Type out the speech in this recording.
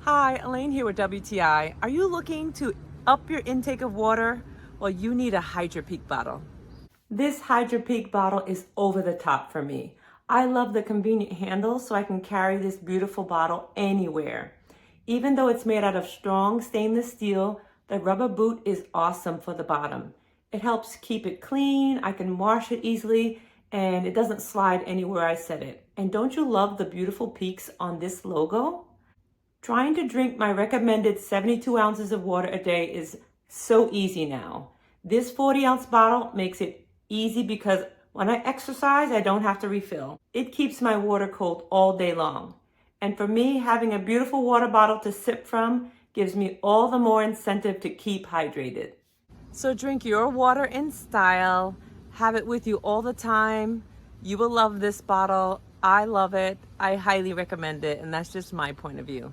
Hi, Elaine here with WTI. Are you looking to up your intake of water? Well, you need a Hydrapeak bottle. This Hydrapeak bottle is over the top for me. I love the convenient handle so I can carry this beautiful bottle anywhere. Even though it's made out of strong stainless steel, the rubber boot is awesome for the bottom. It helps keep it clean, I can wash it easily, and it doesn't slide anywhere I set it. And don't you love the beautiful peaks on this logo? Trying to drink my recommended 72 ounces of water a day is so easy now. This 40-ounce bottle makes it easy because when I exercise, I don't have to refill. It keeps my water cold all day long. And for me, having a beautiful water bottle to sip from gives me all the more incentive to keep hydrated. So drink your water in style. Have it with you all the time. You will love this bottle. I love it. I highly recommend it. And that's just my point of view.